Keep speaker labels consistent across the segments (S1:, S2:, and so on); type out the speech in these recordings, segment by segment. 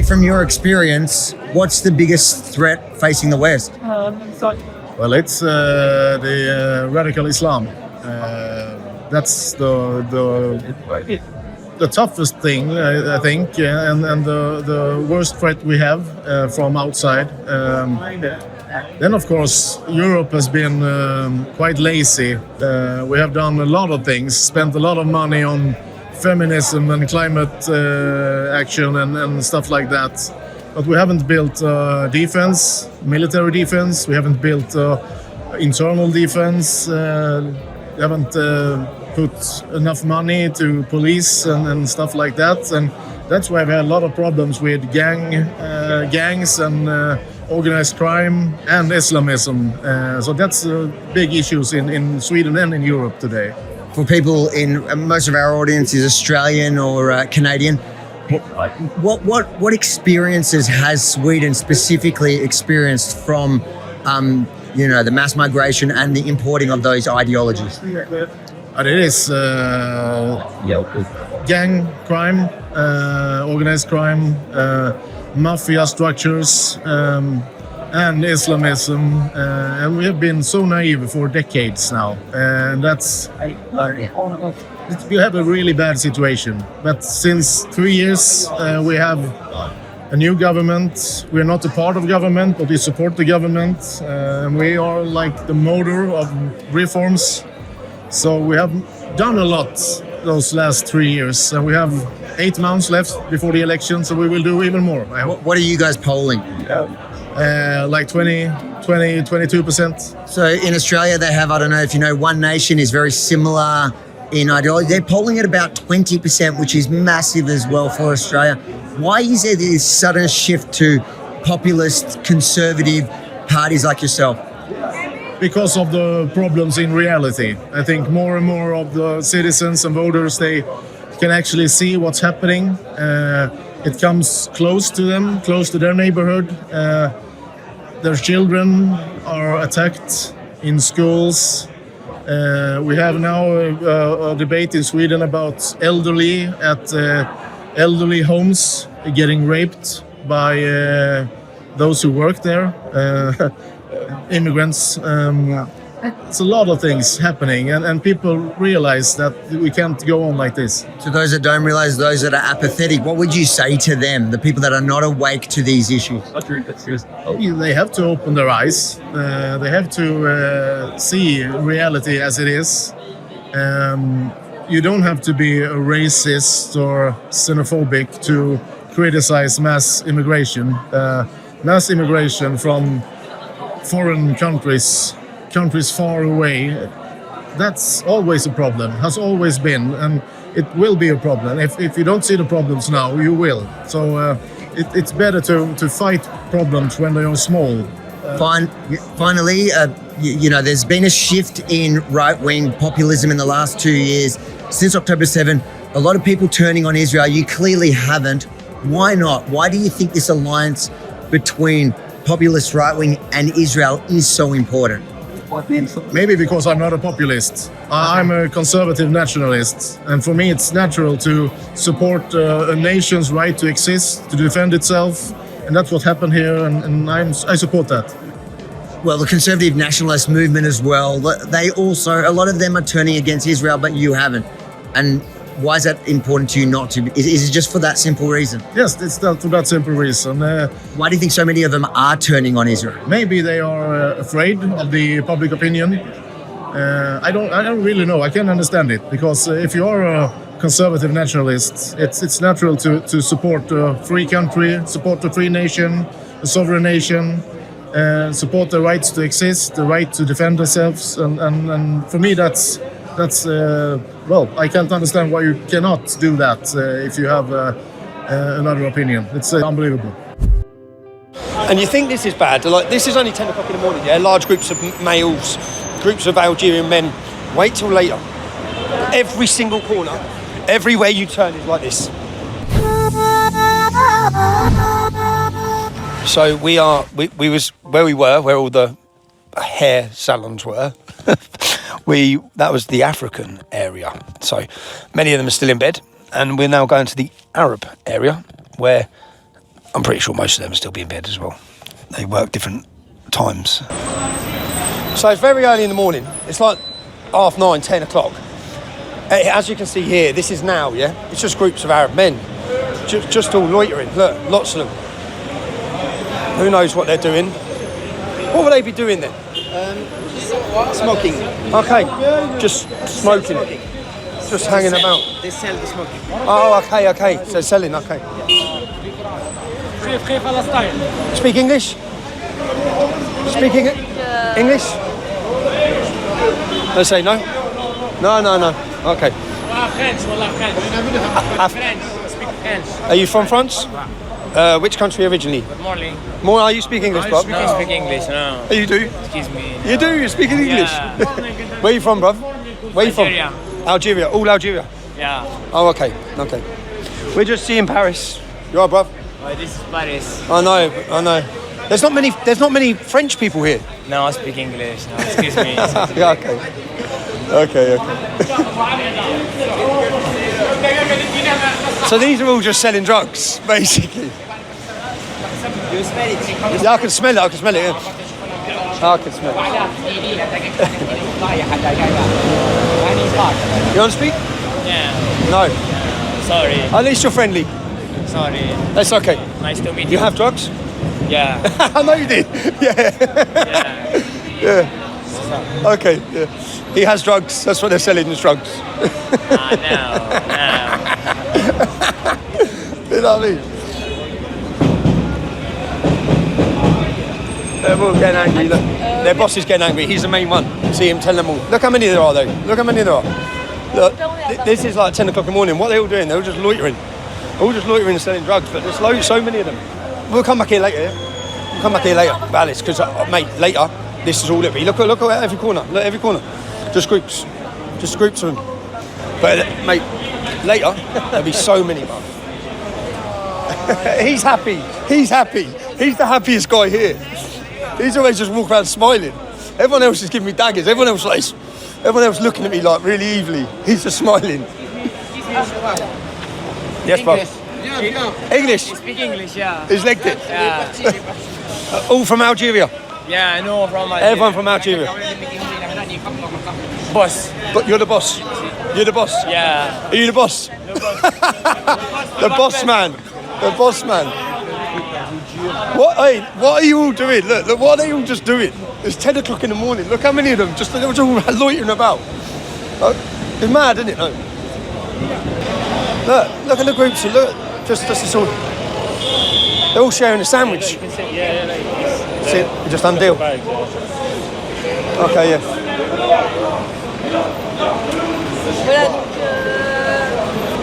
S1: from your experience, what's the biggest threat facing the West?
S2: Well, it's the radical Islam. That's the toughest thing, I think, and the worst threat we have from outside. Then, of course, Europe has been quite lazy. We have done a lot of things, spent a lot of money on feminism and climate action and stuff like that. But we haven't built defense, military defense. We haven't built internal defense. We haven't put enough money to police and stuff like that. And that's why we had a lot of problems with gangs and organized crime and Islamism. So that's big issues in Sweden and in Europe today.
S1: For people in most of our audience is Australian or Canadian, what experiences has Sweden specifically experienced from the mass migration and the importing of those ideologies?
S2: And it is gang crime, organized crime, mafia structures, and Islamism, and we have been so naive for decades now, and we have a really bad situation. But since 3 years, we have a new government. We're not a part of government, but we support the government, and we are like the motor of reforms. So we have done a lot those last 3 years, and we have 8 months left before the election, so we will do even more, I hope.
S1: What are you guys polling?
S2: Like 22%.
S1: So in Australia, they have, I don't know if you know, One Nation is very similar in ideology. They're polling at about 20%, which is massive as well for Australia. Why is there this sudden shift to populist, conservative parties like yourself?
S2: Because of the problems in reality. I think more and more of the citizens and voters, they can actually see what's happening. It comes close to them, close to their neighborhood. Their children are attacked in schools. We have now a debate in Sweden about elderly at elderly homes getting raped by those who work there. Immigrants. It's a lot of things happening, and people realize that we can't go on like this.
S1: To those that don't realize, those that are apathetic, what would you say to them, the people that are not awake to these issues?
S2: They have to open their eyes. They have to see reality as it is. You don't have to be a racist or xenophobic to criticize mass immigration. Mass immigration from foreign countries far away, that's always a problem, has always been, and it will be a problem. If you don't see the problems now, you will. So it's better to fight problems when they are small.
S1: Finally, there's been a shift in right-wing populism in the last 2 years. Since October 7, a lot of people turning on Israel. You clearly haven't. Why not? Why do you think this alliance between populist right-wing and Israel is so important?
S2: Maybe because I'm not a populist. I'm a conservative nationalist. And for me, it's natural to support a nation's right to exist, to defend itself. And that's what happened here, and I support that.
S1: Well, the conservative nationalist movement as well, they also, a lot of them are turning against Israel, but you haven't. And why is that important to you not to? Is it just for that simple reason?
S2: Yes, it's for that simple reason.
S1: Why do you think so many of them are turning on Israel?
S2: Maybe they are afraid of the public opinion. I don't really know. I can't understand it, because if you are a conservative nationalist, it's natural to support a free country, support a free nation, a sovereign nation, support the rights to exist, the right to defend themselves, and for me that's I can't understand why you cannot do that if you have another opinion. It's unbelievable.
S3: And you think this is bad? Like, this is only 10 o'clock in the morning, yeah? Large groups of males, groups of Algerian men. Wait till later. Every single corner, everywhere you turn is like this. So we was where we were, where all the hair salons were. That was the African area. So many of them are still in bed, and we're now going to the Arab area, where I'm pretty sure most of them still be in bed as well. They work different times. So it's very early in the morning. It's like 9:30, 10 o'clock. As you can see here, this is now, yeah? It's just groups of Arab men. Just all loitering. Look, lots of them. Who knows what they're doing? What would they be doing then?
S4: Smoking.
S3: Okay, just smoking. Just hanging about.
S4: They sell the smoking.
S3: Oh, okay. So selling, okay. Speak English? Speaking English? They say no? No. Okay.
S5: French. Speak French.
S3: Are you from France? Which country originally?
S5: Good morning.
S3: Are you speak English, bro?
S5: I speak English, no.
S3: Oh, you do?
S5: Excuse me.
S3: You do? You're speaking English?
S5: Yeah.
S3: Where are you from, bro? Where are you from?
S5: Algeria.
S3: Algeria. All Algeria?
S5: Yeah.
S3: Oh, okay. We're just seeing Paris. You are, bro?
S5: Oh, this is Paris.
S3: I know. There's not many French people here.
S5: No, I speak English. No, excuse me.
S3: Yeah, okay. So these are all just selling drugs, basically.
S4: You smell it.
S3: Yeah, I can smell it. Yeah. I can smell it. You want to speak?
S5: Yeah.
S3: No.
S5: Sorry.
S3: At least you're friendly.
S5: Sorry.
S3: That's okay.
S5: Nice to meet you.
S3: You have drugs?
S5: Yeah.
S3: I know you did. Yeah.
S5: Yeah.
S3: Okay. Yeah. He has drugs. That's what they're selling is drugs.
S5: No.
S3: You know what I mean? They're all getting angry. Look. Their boss is getting angry. He's the main one. See him tell them all. Look how many there are, though. Look how many there are. Look, this is like 10 o'clock in the morning. What are they all doing? They're all just loitering. All just loitering and selling drugs. But there's so many of them. We'll come back here later, yeah? We'll come back here later, Alice, because, mate, later, this is all it'll be. Look at every corner. Look, every corner. Just groups of them. But, mate, later, there'll be so many, man. He's happy. He's the happiest guy here. He's always just walking around smiling. Everyone else is giving me daggers. Everyone else looking at me like really evilly. He's just smiling. Yes, bro. English.
S5: Speak English, yeah.
S3: He's legged it.
S5: Yeah.
S3: All from Algeria.
S5: Yeah, I know from Algeria.
S3: Everyone from Algeria.
S5: Boss.
S3: But you're the boss. You're the boss.
S5: Yeah.
S3: Are you the boss? The boss man. The boss man. What are you all doing? Look, what are they all just doing? It's 10 o'clock in the morning. Look how many of them they were all loitering about. It's mad, isn't it? No. Look at the groups. Look, just all. They're all sharing a sandwich. Sit, just undeal. Okay, yeah.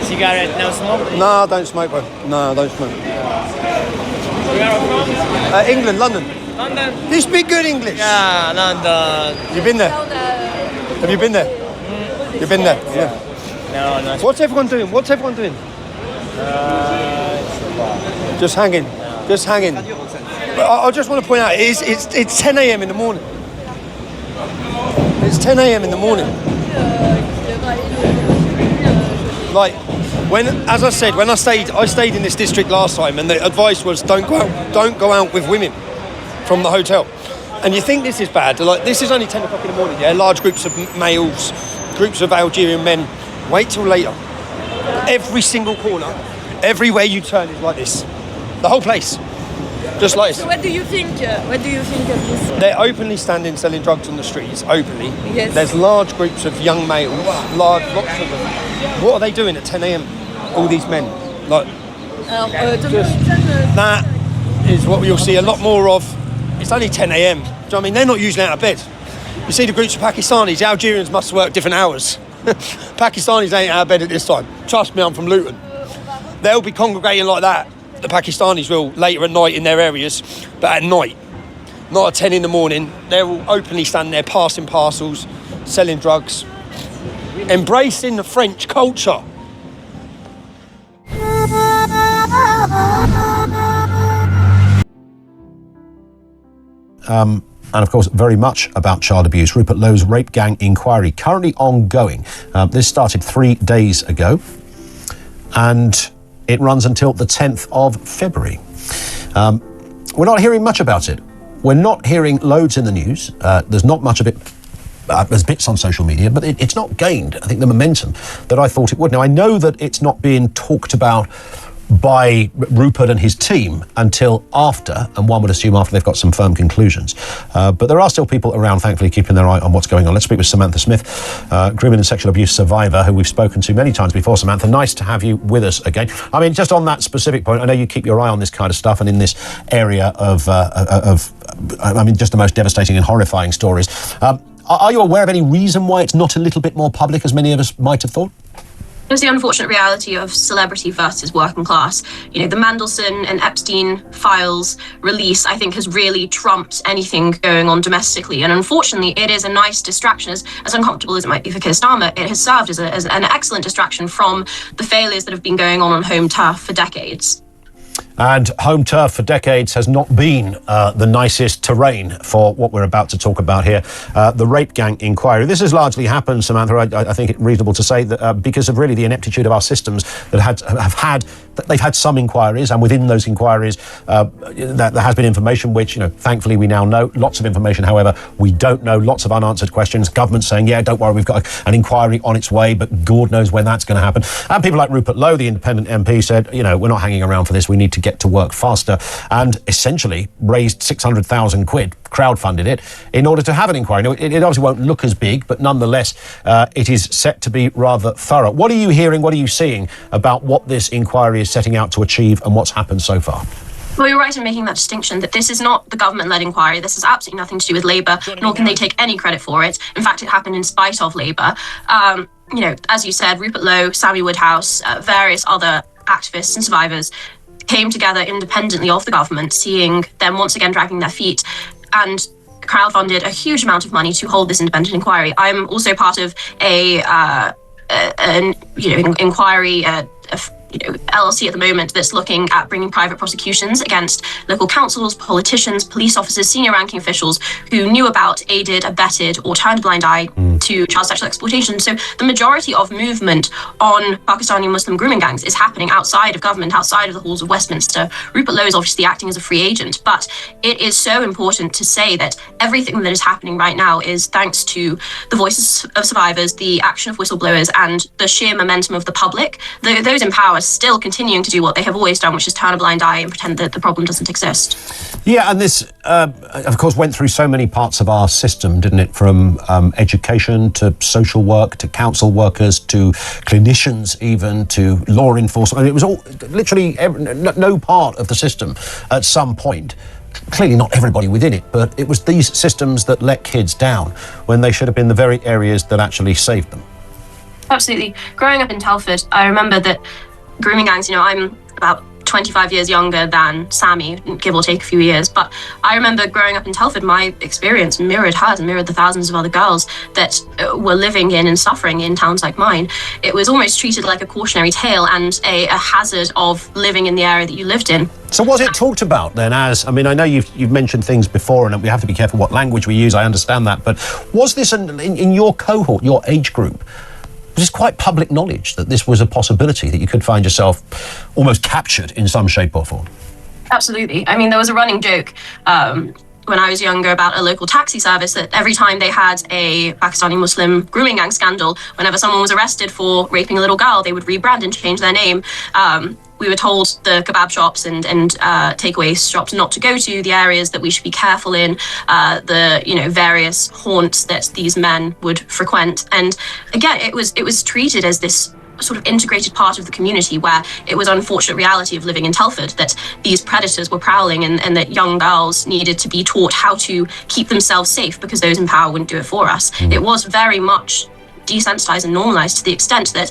S5: Cigarette, no smoke?
S3: No, I don't smoke, bro. No, I don't smoke.
S5: Where are you from?
S3: England, London.
S5: London?
S3: You speak good English?
S5: Yeah, London.
S3: You've been there? Have you been there? You've been there? Yeah.
S5: No.
S3: What's everyone doing? Just hanging. But I just want to point out, it's 10 a.m. in the morning. It's 10 a.m. in the morning. Like, as I said, when I stayed in this district last time, and the advice was don't go out with women from the hotel. And you think this is bad? Like, this is only 10 o'clock in the morning. Yeah, large groups of males, groups of Algerian men. Wait till later. Every single corner, everywhere you turn is like this. The whole place, just like this.
S6: So what do you think of this?
S3: They're openly selling drugs on the streets, openly.
S6: Yes.
S3: There's large groups of young males, lots of them. What are they doing at 10 a.m? All these men, like. That is what you'll see a lot more of. It's only 10 a.m. Do you know what I mean? They're not usually out of bed. You see the groups of Pakistanis. The Algerians must work different hours. Pakistanis ain't out of bed at this time. Trust me, I'm from Luton. They'll be congregating like that. The Pakistanis will later at night in their areas, but at night, not at 10 in the morning. They're all openly standing there, passing parcels, selling drugs, embracing the French culture.
S7: And of course, very much about child abuse. Rupert Lowe's rape gang inquiry currently ongoing. This started 3 days ago. And It runs until the 10th of February. We're not hearing much about it. We're not hearing loads in the news. There's not much of it. There's bits on social media, but it's not gained, I think, the momentum that I thought it would. Now, I know that it's not being talked about by Rupert and his team until after, and one would assume after they've got some firm conclusions. But there are still people around, thankfully, keeping their eye on what's going on. Let's speak with Samantha Smith, grooming and sexual abuse survivor, who we've spoken to many times before. Samantha, nice to have you with us again. I mean, just on that specific point, I know you keep your eye on this kind of stuff and in this area of just the most devastating and horrifying stories. Are you aware of any reason why it's not a little bit more public, as many of us might have thought?
S8: It's the unfortunate reality of celebrity versus working class. You know, the Mandelson and Epstein files release, I think, has really trumped anything going on domestically. And unfortunately, it is a nice distraction. As uncomfortable as it might be for Keir Starmer, it has served as an excellent distraction from the failures that have been going on home turf for decades.
S7: And home turf for decades has not been the nicest terrain for what we're about to talk about here, the rape gang inquiry. This has largely happened, Samantha, I think it's reasonable to say, that because of really the ineptitude of our systems that they've had some inquiries, and within those inquiries there has been information which, thankfully we now know. Lots of information, however, we don't know. Lots of unanswered questions. Government saying, yeah, don't worry, we've got an inquiry on its way, but God knows when that's going to happen. And people like Rupert Lowe, the independent MP, said, we're not hanging around for this. We need to get to work faster, and essentially raised 600,000 quid, crowdfunded it, in order to have an inquiry. Now, it obviously won't look as big, but nonetheless, it is set to be rather thorough. What are you hearing, what are you seeing about what this inquiry is setting out to achieve and what's happened so far?
S8: Well, you're right in making that distinction, that this is not the government-led inquiry. This has absolutely nothing to do with Labour, nor can they take any credit for it. In fact, it happened in spite of Labour. As you said, Rupert Lowe, Sammy Woodhouse, various other activists and survivors came together independently of the government, seeing them once again dragging their feet, and crowdfunded a huge amount of money to hold this independent inquiry. I'm also part of an inquiry, LLC at the moment that's looking at bringing private prosecutions against local councils, politicians, police officers, senior ranking officials who knew about, aided, abetted, or turned a blind eye to child sexual exploitation. So the majority of movement on Pakistani Muslim grooming gangs is happening outside of government, outside of the halls of Westminster. Rupert Lowe is obviously acting as a free agent, but it is so important to say that everything that is happening right now is thanks to the voices of survivors, the action of whistleblowers, and the sheer momentum of the public. Those in power still continuing to do what they have always done, which is turn a blind eye and pretend that the problem doesn't exist.
S7: Yeah, and this, of course, went through so many parts of our system, didn't it? From education to social work to council workers to clinicians, even to law enforcement. I mean, it was all literally no part of the system at some point. Clearly not everybody within it, but it was these systems that let kids down when they should have been the very areas that actually saved them.
S8: Absolutely. Growing up in Telford, I remember that grooming gangs, I'm about 25 years younger than Sammy, give or take a few years, but I remember growing up in Telford, my experience mirrored hers and mirrored the thousands of other girls that were living in and suffering in towns like mine. It was almost treated like a cautionary tale and a hazard of living in the area that you lived in.
S7: So was it talked about then as, I know you've mentioned things before and we have to be careful what language we use, I understand that, but was this in your cohort, your age group, was this quite public knowledge that this was a possibility, that you could find yourself almost captured in some shape or form?
S8: Absolutely. There was a running joke when I was younger about a local taxi service that every time they had a Pakistani Muslim grooming gang scandal, whenever someone was arrested for raping a little girl, they would rebrand and change their name. We were told the kebab shops and takeaway shops not to go to, the areas that we should be careful in, the various haunts that these men would frequent. And again, it was treated as this sort of integrated part of the community, where it was an unfortunate reality of living in Telford that these predators were prowling and that young girls needed to be taught how to keep themselves safe because those in power wouldn't do it for us. It was very much desensitized and normalized to the extent that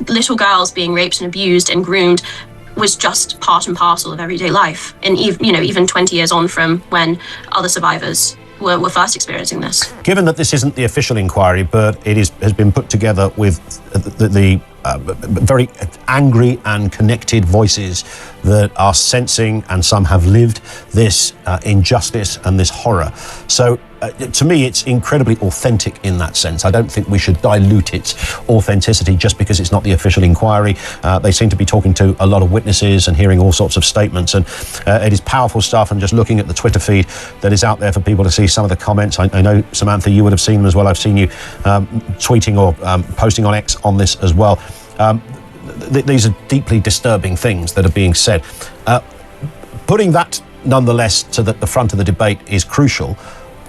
S8: little girls being raped and abused and groomed was just part and parcel of everyday life. And even 20 years on from when other survivors were first experiencing this.
S7: Given that this isn't the official inquiry, but it has been put together with the very angry and connected voices that are sensing, and some have lived, this injustice and this horror. So to me, it's incredibly authentic in that sense. I don't think we should dilute its authenticity just because it's not the official inquiry. They seem to be talking to a lot of witnesses and hearing all sorts of statements, and it is powerful stuff. And just looking at the Twitter feed that is out there for people to see some of the comments, I know, Samantha, you would have seen them as well. I've seen you tweeting or posting on X on this as well. These are deeply disturbing things that are being said. Putting that nonetheless to the front of the debate is crucial.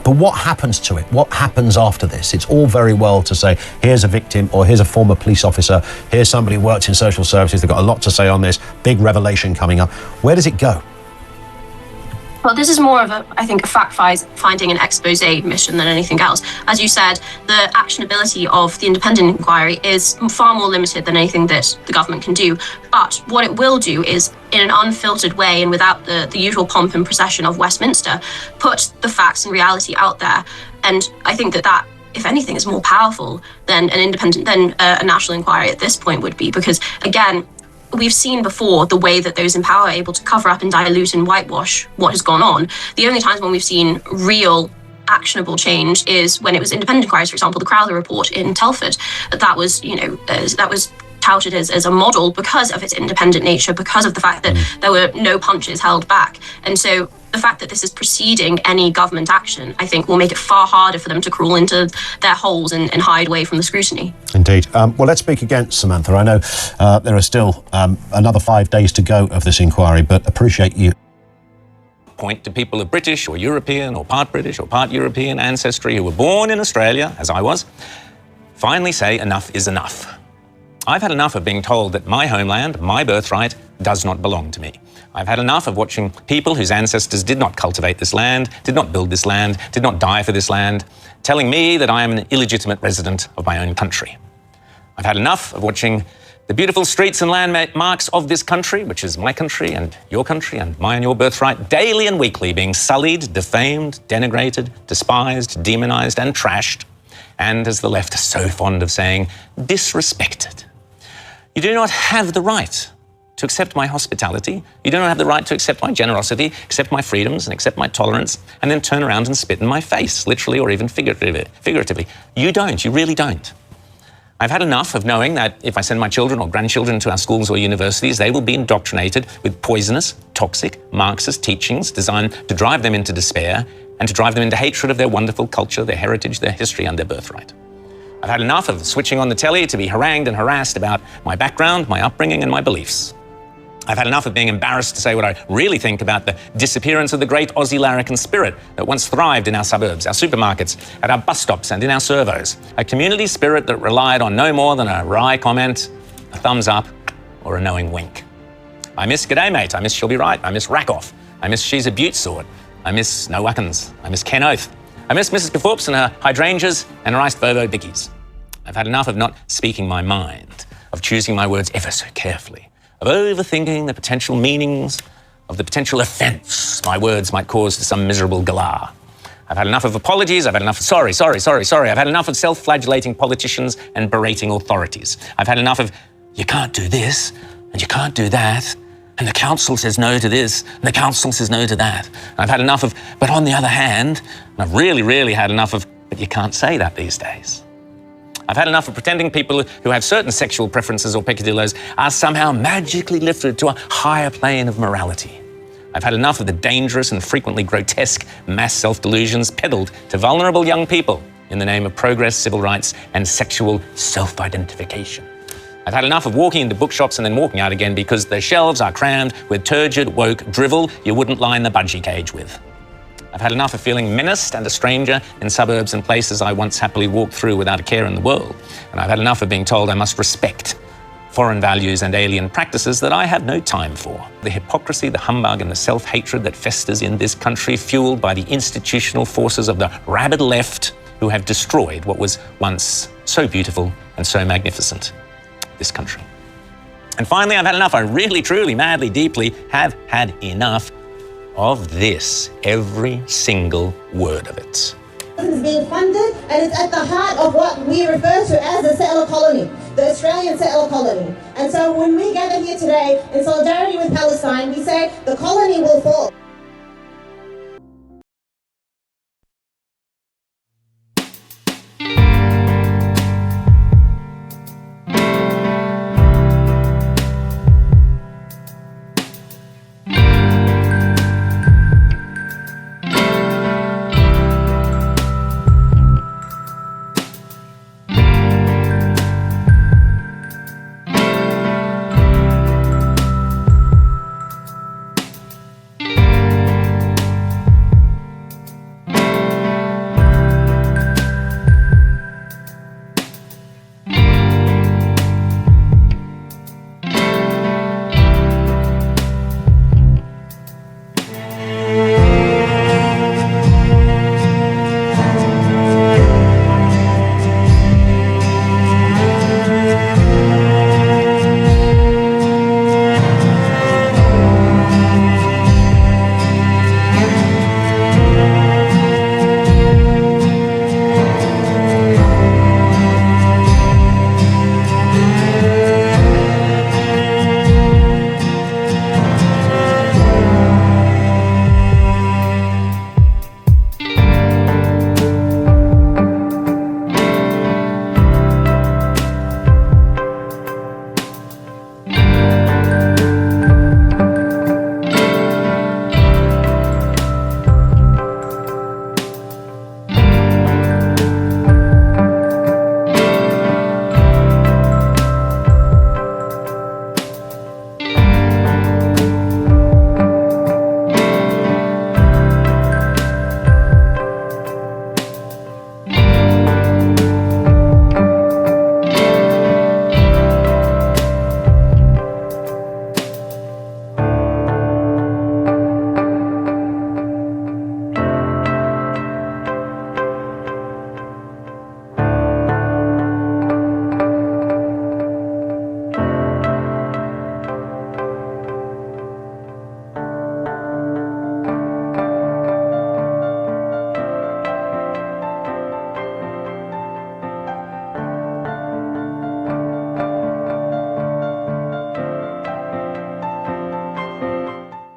S7: But what happens to it? What happens after this? It's all very well to say, here's a victim, or here's a former police officer, here's somebody who worked in social services, they've got a lot to say on this, big revelation coming up. Where does it go?
S8: Well, this is more of I think, a fact-finding and expose mission than anything else. As you said, the actionability of the independent inquiry is far more limited than anything that the government can do. But what it will do is, in an unfiltered way and without the usual pomp and procession of Westminster, put the facts and reality out there. And I think that, if anything, is more powerful than a national inquiry at this point would be, because, again, we've seen before the way that those in power are able to cover up and dilute and whitewash what has gone on. The only times when we've seen real actionable change is when it was independent inquiries. For example, the Crowther report in Telford, that was touted as a model because of its independent nature, because of the fact that there were no punches held back. And so the fact that this is preceding any government action, I think, will make it far harder for them to crawl into their holes and hide away from the scrutiny.
S7: Indeed. Well, let's speak again, Samantha. I know there are still another 5 days to go of this inquiry, but appreciate you.
S9: Point to people of British or European or part British or part European ancestry who were born in Australia, as I was, finally say enough is enough. I've had enough of being told that my homeland, my birthright, does not belong to me. I've had enough of watching people whose ancestors did not cultivate this land, did not build this land, did not die for this land, telling me that I am an illegitimate resident of my own country. I've had enough of watching the beautiful streets and landmarks of this country, which is my country and mine and your birthright, daily and weekly being sullied, defamed, denigrated, despised, demonized and trashed, and, as the left are so fond of saying, disrespected. You do not have the right to accept my hospitality. You do not have the right to accept my generosity, accept my freedoms and accept my tolerance, and then turn around and spit in my face, literally or even figuratively. You don't, you really don't. I've had enough of knowing that if I send my children or grandchildren to our schools or universities, they will be indoctrinated with poisonous, toxic, Marxist teachings designed to drive them into despair and to drive them into hatred of their wonderful culture, their heritage, their history, and their birthright. I've had enough of switching on the telly to be harangued and harassed about my background, my upbringing, and my beliefs. I've had enough of being embarrassed to say what I really think about the disappearance of the great Aussie larrikin spirit that once thrived in our suburbs, our supermarkets, at our bus stops and in our servos. A community spirit that relied on no more than a wry comment, a thumbs up, or a knowing wink. I miss G'day Mate, I miss She'll Be Right, I miss Rack-Off, I miss She's a Beaut Sword, I miss No Watkins, I miss Ken Oath, I miss Mrs. Gathorps and her hydrangeas and her iced Bobo bickies. I've had enough of not speaking my mind, of choosing my words ever so carefully, of overthinking the potential meanings, of the potential offence my words might cause to some miserable galah. I've had enough of apologies, I've had enough of sorry. I've had enough of self-flagellating politicians and berating authorities. I've had enough of you can't do this and you can't do that, and the council says no to this and the council says no to that. And I've had enough of, but on the other hand, and I've really had enough of, but you can't say that these days. I've had enough of pretending people who have certain sexual preferences or peccadillos are somehow magically lifted to a higher plane of morality. I've had enough of the dangerous and frequently grotesque mass self-delusions peddled to vulnerable young people in the name of progress, civil rights, and sexual self-identification. I've had enough of walking into bookshops and then walking out again because the shelves are crammed with turgid, woke drivel you wouldn't line the budgie cage with. I've had enough of feeling menaced and a stranger in suburbs and places I once happily walked through without a care in the world. And I've had enough of being told I must respect foreign values and alien practices that I have no time for. The hypocrisy, the humbug, and the self-hatred that festers in this country, fueled by the institutional forces of the rabid left who have destroyed what was once so beautiful and so magnificent, this country. And finally, I've had enough. I really, truly, madly, deeply have had enough of this, every single word of it.
S10: This is being funded and it's at the heart of what we refer to as the settler colony. the Australian settler colony. And so when we gather here today in solidarity with Palestine, we say the colony will fall.